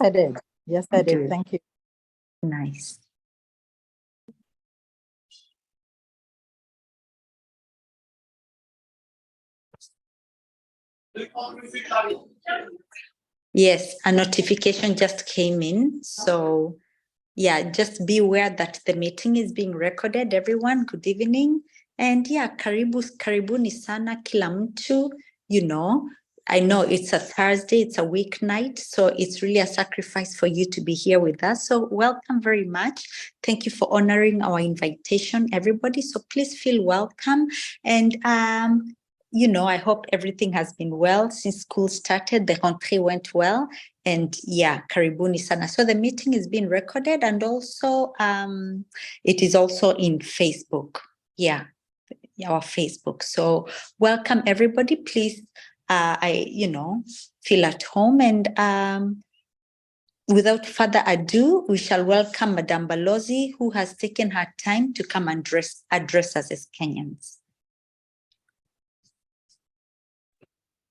I did. Yes, I did. Good. Thank you. Nice. Yes, a notification just came in. So yeah, just be aware that the meeting is being recorded. Everyone, good evening. And yeah, karibuni sana kila mtu, you know. I know it's a Thursday, it's a weeknight, so it's really a sacrifice for you to be here with us. So welcome very much. Thank you for honoring our invitation, everybody. So please feel welcome. And you know, I hope everything has been well since school started. The rentrée went well. And yeah, karibuni sana. So the meeting is being recorded, and also it is also in Facebook. Yeah, our Facebook. So welcome everybody. Please, feel at home. And without further ado, we shall welcome Madame Balozi, who has taken her time to come and address us as Kenyans.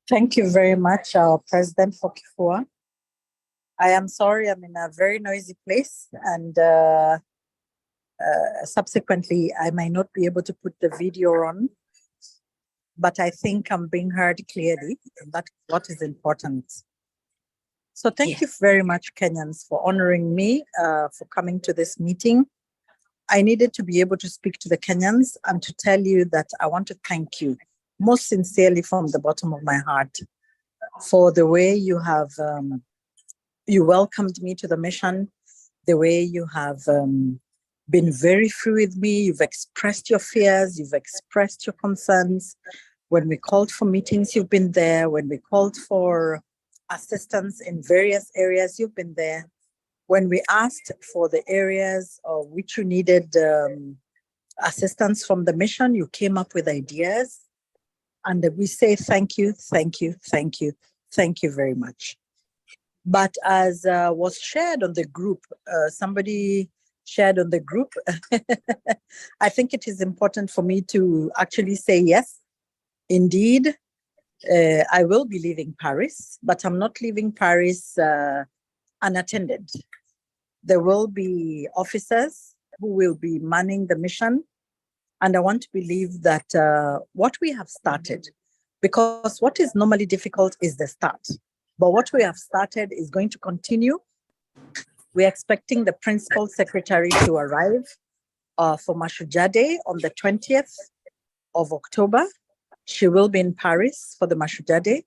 Thank you very much, our President for Kifua. I am sorry, I'm in a very noisy place, and subsequently, I might not be able to put the video on, but I think I'm being heard clearly, and that's what is important. So thank you very much, Kenyans, for honoring me, for coming to this meeting. I needed to be able to speak to the Kenyans and to tell you that I want to thank you most sincerely from the bottom of my heart for the way you have you welcomed me to the mission, the way you have been very free with me. You've expressed your fears, you've expressed your concerns. When we called for meetings, you've been there. When we called for assistance in various areas, you've been there. When we asked for the areas of which you needed assistance from the mission, you came up with ideas. And we say thank you, thank you, thank you, thank you very much. But as was shared on the group, somebody shared on the group, I think it is important for me to actually say yes, indeed, I will be leaving Paris, but I'm not leaving Paris unattended. There will be officers who will be manning the mission. And I want to believe that what we have started, because what is normally difficult is the start. But what we have started is going to continue. We're expecting the principal secretary to arrive for Mashujaa Day on the 20th of October. She will be in Paris for the Mashujaa Day.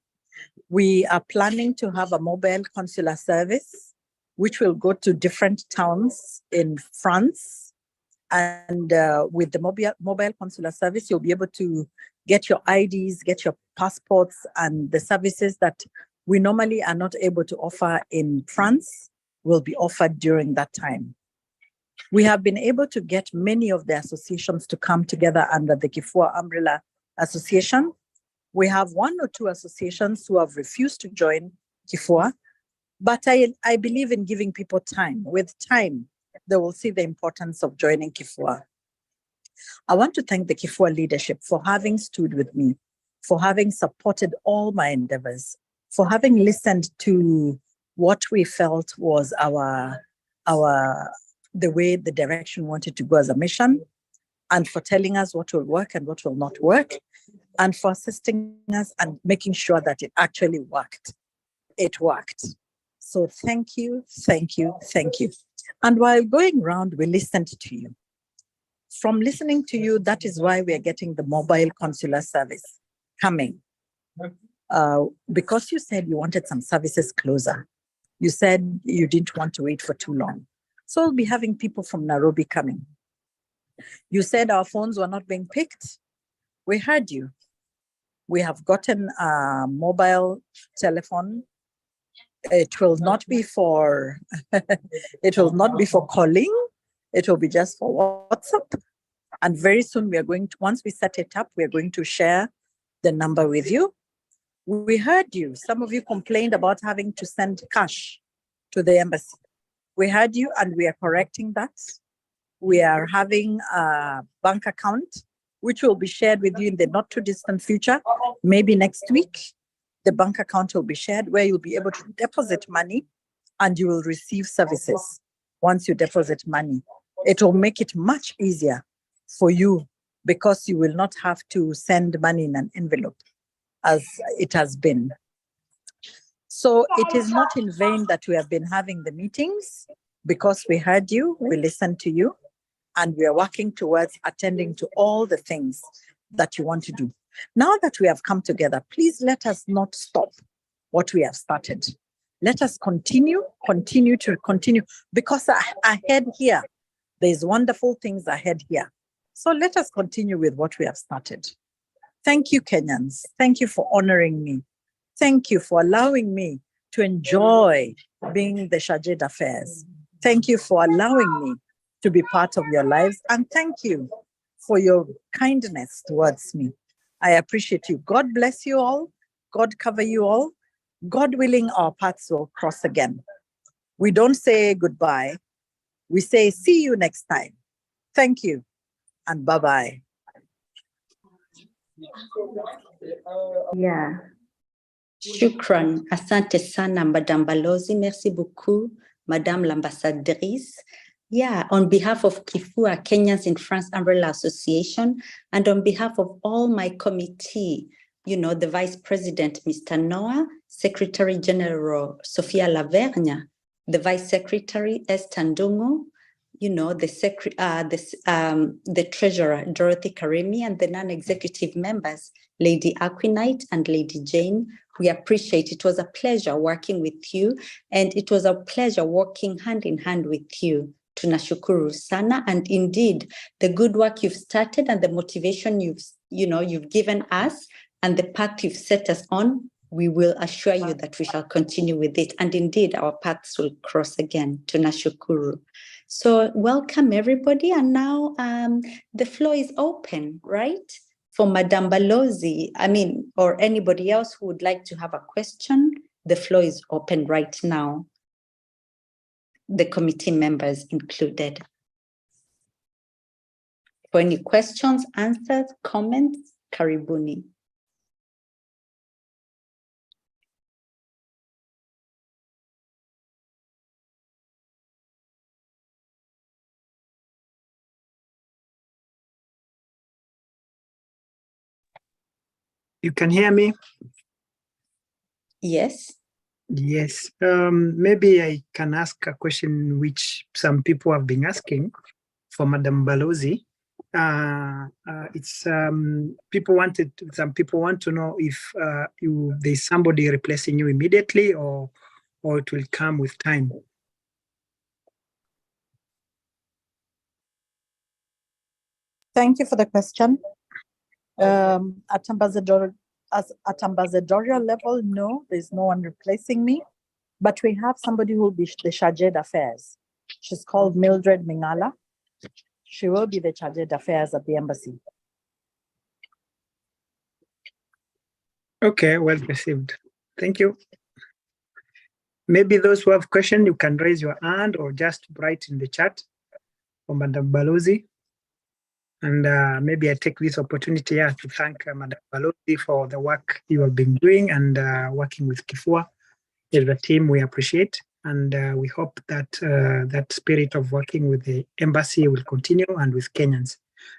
We are planning to have a mobile consular service, which will go to different towns in France. And with the mobile consular service, you'll be able to get your IDs, get your passports, and the services that we normally are not able to offer in France will be offered during that time. We have been able to get many of the associations to come together under the Kifua Umbrella Association. We have one or two associations who have refused to join Kifua, but I believe in giving people time. With time, they will see the importance of joining Kifua. I want to thank the Kifua leadership for having stood with me, for having supported all my endeavors, for having listened to what we felt was the way the direction wanted to go as a mission, and for telling us what will work and what will not work, and for assisting us and making sure that it actually worked. It worked. So thank you, thank you, thank you. And while going around, we listened to you. From listening to you, that is why we are getting the mobile consular service coming. Because you said you wanted some services closer. You said you didn't want to wait for too long. So we'll be having people from Nairobi coming. You said our phones were not being picked. We heard you. We have gotten a mobile telephone. It will not be for it will not be for calling. It will be just for WhatsApp. And very soon we are going to, once we set it up, we are going to share the number with you. We heard you. Some of you complained about having to send cash to the embassy. We heard you, and we are correcting that. We are having a bank account, which will be shared with you in the not too distant future. Maybe next week, the bank account will be shared where you'll be able to deposit money and you will receive services once you deposit money. It will make it much easier for you because you will not have to send money in an envelope as it has been. So it is not in vain that we have been having the meetings, because we heard you, we listened to you, and we are working towards attending to all the things that you want to do. Now that we have come together, please let us not stop what we have started. Let us continue, because ahead here, there's wonderful things ahead here. So let us continue with what we have started. Thank you, Kenyans. Thank you for honoring me. Thank you for allowing me to enjoy being the Chargé d'Affaires. Thank you for allowing me to be part of your lives. And thank you for your kindness towards me. I appreciate you. God bless you all. God cover you all. God willing, our paths will cross again. We don't say goodbye. We say, see you next time. Thank you and bye-bye. Yeah. Shukran. Asante sana, Madame Balozi. Merci beaucoup, Madame l'Ambassadrice. Yeah, on behalf of Kifua, Kenyans in France Umbrella Association, and on behalf of all my committee, the Vice President, Mr. Noah, Secretary General Sophia Lavergne, the Vice Secretary, Esther Ndungu, the Treasurer, Dorothy Karimi, and the non-executive members, Lady Aquinite and Lady Jane. We appreciate it. It was a pleasure working with you, and it was a pleasure working hand in hand with you. Tunashukuru sana, and indeed, the good work you've started and the motivation you've given us and the path you've set us on, we will assure you that we shall continue with it. And indeed, our paths will cross again. Tunashukuru. So welcome everybody. And now the floor is open, right? For Madame Balozi, or anybody else who would like to have a question, the floor is open right now. The committee members included. For any questions, answers, comments, karibuni. You can hear me? Yes. Yes. Maybe I can ask a question which some people have been asking for Madame Balozi. Some people want to know if there's somebody replacing you immediately, or it will come with time. Thank you for the question. At ambassadorial level, no, there's no one replacing me, but we have somebody who will be the Chargé d'Affaires. She's called Mildred Mingala. She will be the Chargé d'Affaires at the embassy. Okay, well received. Thank you. Maybe those who have questions, you can raise your hand or just write in the chat for Madame Balozi. And maybe I take this opportunity here to thank Madame Balozi for the work you have been doing and working with Kifua. As a team, we appreciate, and we hope that that spirit of working with the embassy will continue, and with Kenyans,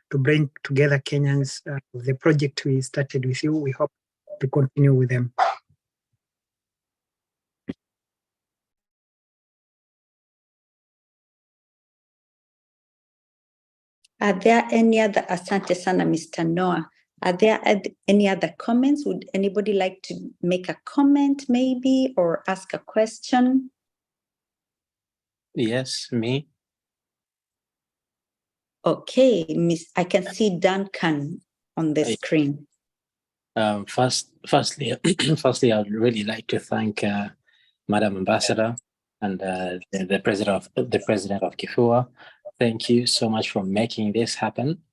to bring together Kenyans. The project we started with you, we hope to continue with them. Are there any other, asante sana, Mr. Noah, are there any other comments? Would anybody like to make a comment maybe, or ask a question? Yes, me. Okay, I can see Duncan on the screen. Firstly, I'd really like to thank Madam Ambassador and the president of Kifua. Thank you so much for making this happen,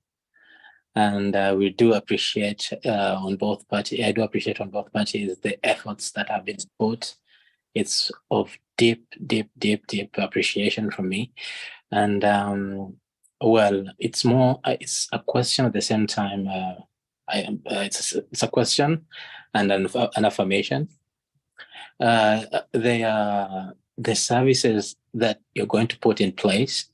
and we do appreciate on both parties. I do appreciate on both parties the efforts that have been put. It's of deep appreciation from me, and well, it's a question at the same time. It's a question and an affirmation. The the services that you're going to put in place,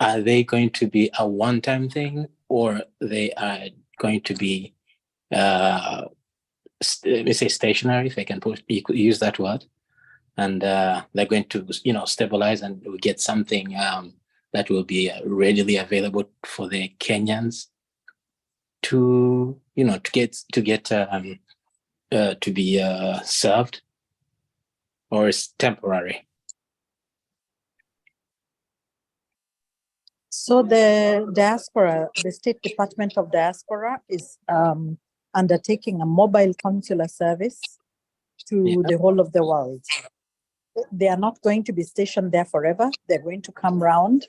are they going to be a one-time thing, or they are going to be, let me say, stationary, if I can use that word, and they're going to, stabilize, and we get something that will be readily available for the Kenyans to be served, or is temporary? So the diaspora, the State Department of Diaspora is undertaking a mobile consular service to the whole of the world. They are not going to be stationed there forever. They're going to come round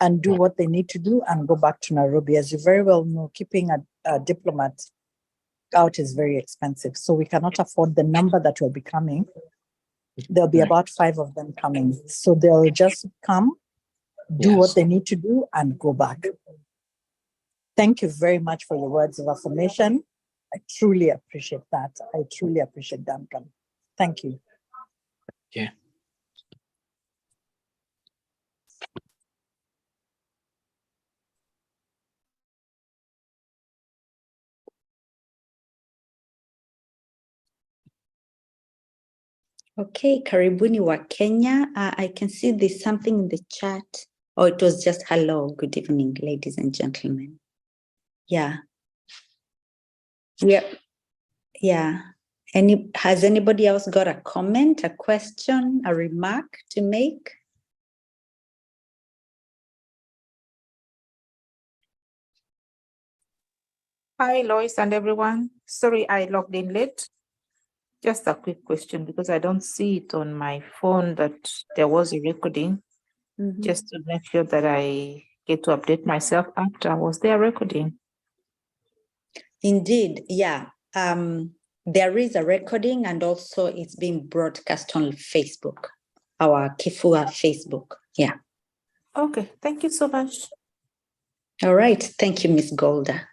and do what they need to do and go back to Nairobi. As you very well know, keeping a diplomat out is very expensive. So we cannot afford the number that will be coming. There'll be about 5 of them coming. So they'll just come, do what they need to do, and go back. Thank you very much for your words of affirmation. I truly appreciate that. I truly appreciate Duncan. Thank you. Yeah. Okay, karibuni wa Kenya. I can see there's something in the chat. Oh, it was just hello. Good evening, ladies and gentlemen. Yeah. Yeah. Has anybody else got a comment, a question, a remark to make? Hi, Lois and everyone. Sorry, I logged in late. Just a quick question, because I don't see it on my phone that there was a recording. Just to make sure that I get to update myself after. Was there a recording? Indeed, yeah. There is a recording, and also it's being broadcast on Facebook, our Kifua Facebook. Yeah. Okay, thank you so much. All right. Thank you, Miss Golda.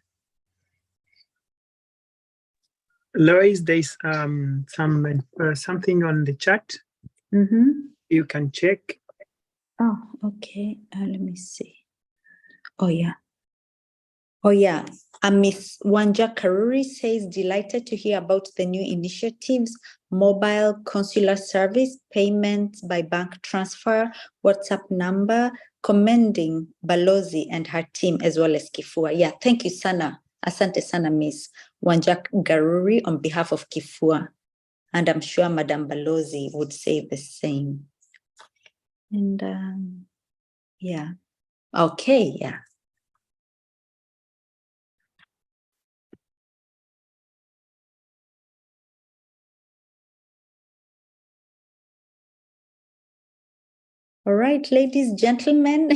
Lois, there's something on the chat. You can check. Oh, okay. Let me see. Oh, yeah. Oh, yeah. Miss Wanja Karuri says, delighted to hear about the new initiatives, mobile consular service, payments by bank transfer, WhatsApp number, commending Balozi and her team, as well as Kifua. Yeah, thank you, Sana. Asante Sana, Miss Wanja Karuri, on behalf of Kifua. And I'm sure Madam Balozi would say the same. And yeah. Okay, yeah. All right, ladies, gentlemen,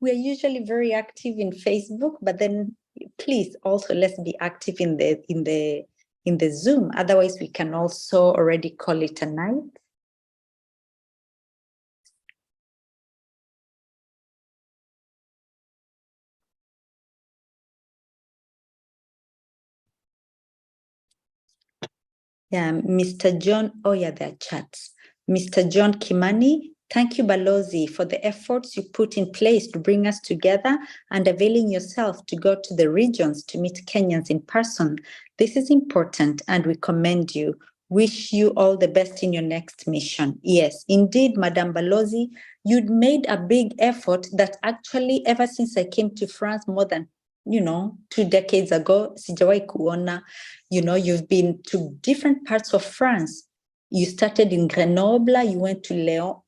we are usually very active in Facebook, but then please also let's be active in the Zoom. Otherwise, we can also already call it a night. Yeah, Mr. John, oh yeah, there are chats. Mr. John Kimani, thank you, Balozi, for the efforts you put in place to bring us together and availing yourself to go to the regions to meet Kenyans in person. This is important and we commend you. Wish you all the best in your next mission. Yes, indeed, Madam Balozi, you'd made a big effort that actually ever since I came to France more than 2 decades ago, sijawahi kuona, you've been to different parts of France. You started in Grenoble, you went to Lyon,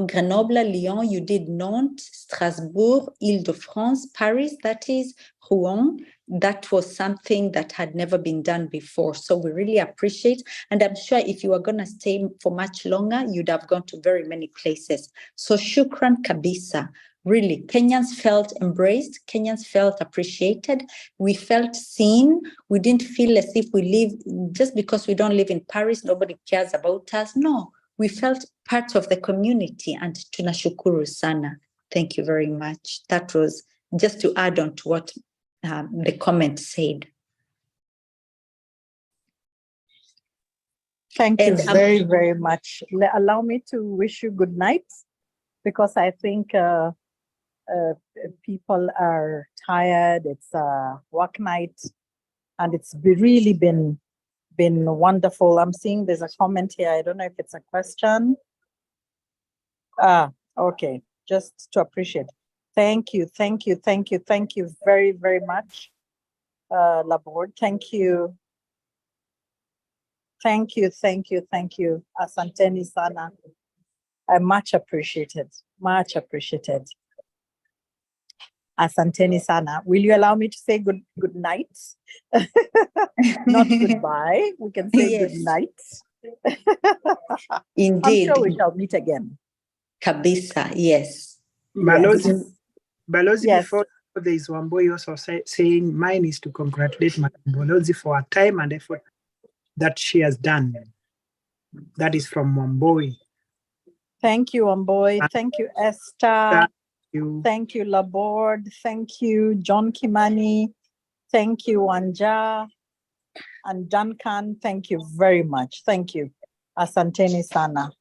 Grenoble, Lyon, you did Nantes, Strasbourg, Île-de-France, Paris, that is, Rouen. That was something that had never been done before. So we really appreciate, and I'm sure if you were going to stay for much longer, you'd have gone to very many places. So shukran kabisa. Really, Kenyans felt embraced, Kenyans felt appreciated, we felt seen. We didn't feel as if we live, just because we don't live in Paris, nobody cares about us. No, we felt part of the community, and tunashukuru sana. Thank you very much. That was just to add on to what the comment said. Thank you And very, very much. Allow me to wish you good night, because I think people are tired. It's a work night, and it's really been wonderful. I'm seeing there's a comment here. I don't know if it's a question. Okay, just to appreciate. Thank you very, very much, Labord. Thank you. Asanteni sana. Much appreciated. Asanteni sana. Will you allow me to say good night? Not goodbye. We can say Yes. good night. Indeed. I'm sure we shall meet again. Kabisa, yes. Balozi, Yes. before there is Wamboi also saying mine is to congratulate Madam Balozi for her time and effort that she has done. That is from Wamboi. Thank you, Wamboi. Thank you, Esther. Thank you, Labord. Thank you, John Kimani. Thank you, Wanja. And Duncan, thank you very much. Thank you. Asanteni sana.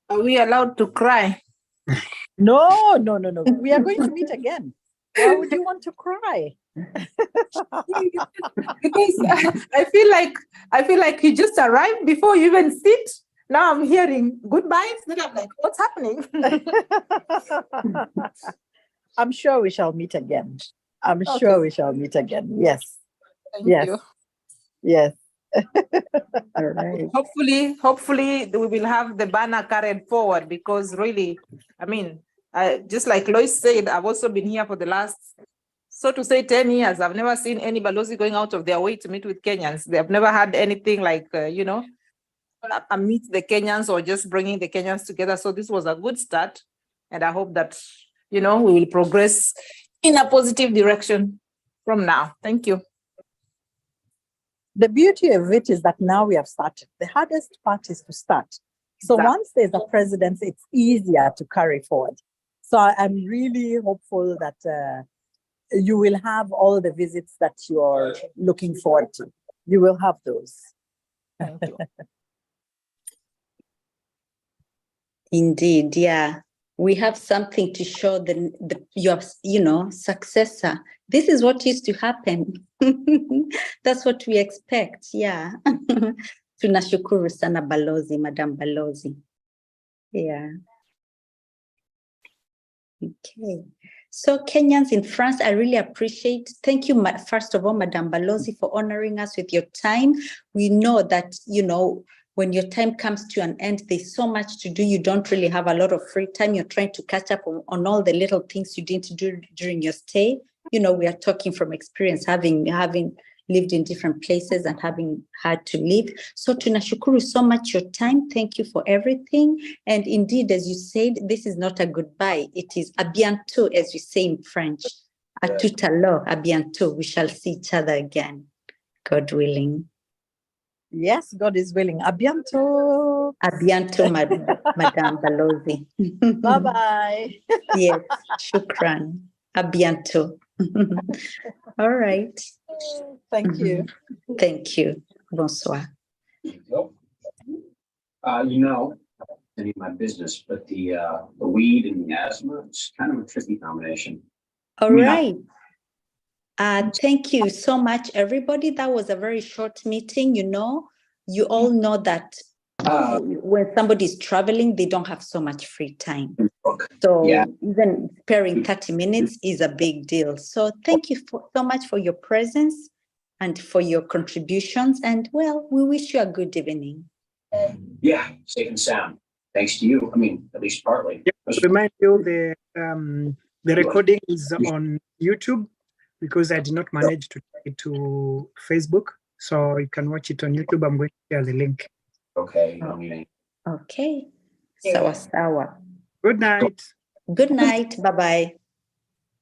Are we allowed to cry? No. We are going to meet again. Why would you want to cry? Because I feel like you just arrived before you even sit. Now I'm hearing goodbyes. Then I'm like, what's happening? I'm sure we shall meet again. Yes. Thank you. Yes. All right. Hopefully we will have the banner carried forward, because really, I mean, just like Lois said, I've also been here for the last, so to say, 10 years. I've never seen any Balozi going out of their way to meet with Kenyans. They've never had anything like, meet the Kenyans or just bringing the Kenyans together. So this was a good start. And I hope that, we will progress in a positive direction from now. Thank you. The beauty of it is that now we have started. The hardest part is to start. So once there's a precedent, it's easier to carry forward. So I'm really hopeful that you will have all the visits that you're looking forward to. You will have those. Thank you. Indeed, yeah. We have something to show your successor. This is what used to happen. That's what we expect, yeah. Tunashukuru sana Balozi, Madam Balozi. Yeah. Okay. So Kenyans in France, I really appreciate. Thank you, first of all, Madam Balozi, for honoring us with your time. We know that, when your time comes to an end, there's so much to do. You don't really have a lot of free time. You're trying to catch up on all the little things you didn't do during your stay. We are talking from experience, having lived in different places and having had to leave. So tunashukuru so much your time. Thank you for everything. And indeed, as you said, this is not a goodbye. It is a bientôt, as you say in French. A tout à l'heure, a bientôt. We shall see each other again, God willing. Yes, God is willing. A bientôt. A bientôt, Madame Balozi. Bye-bye. Yes, shukran. A bientôt. All right. Thank you. Thank you. Bonsoir. Any of my business, but the weed and the asthma, it's kind of a tricky combination. All right. Thank you so much, everybody. That was a very short meeting. You all know that when somebody is traveling, they don't have so much free time. So even sparing 30 minutes is a big deal. So thank you so much for your presence and for your contributions. And well, we wish you a good evening. Yeah, safe and sound. Thanks to you. I mean, at least partly. Remind you the recording is on YouTube, because I did not manage to take it to Facebook. So you can watch it on YouTube. I'm going to share the link. Okay. Okay. Sawa sawa. Good night. Good night. Bye-bye.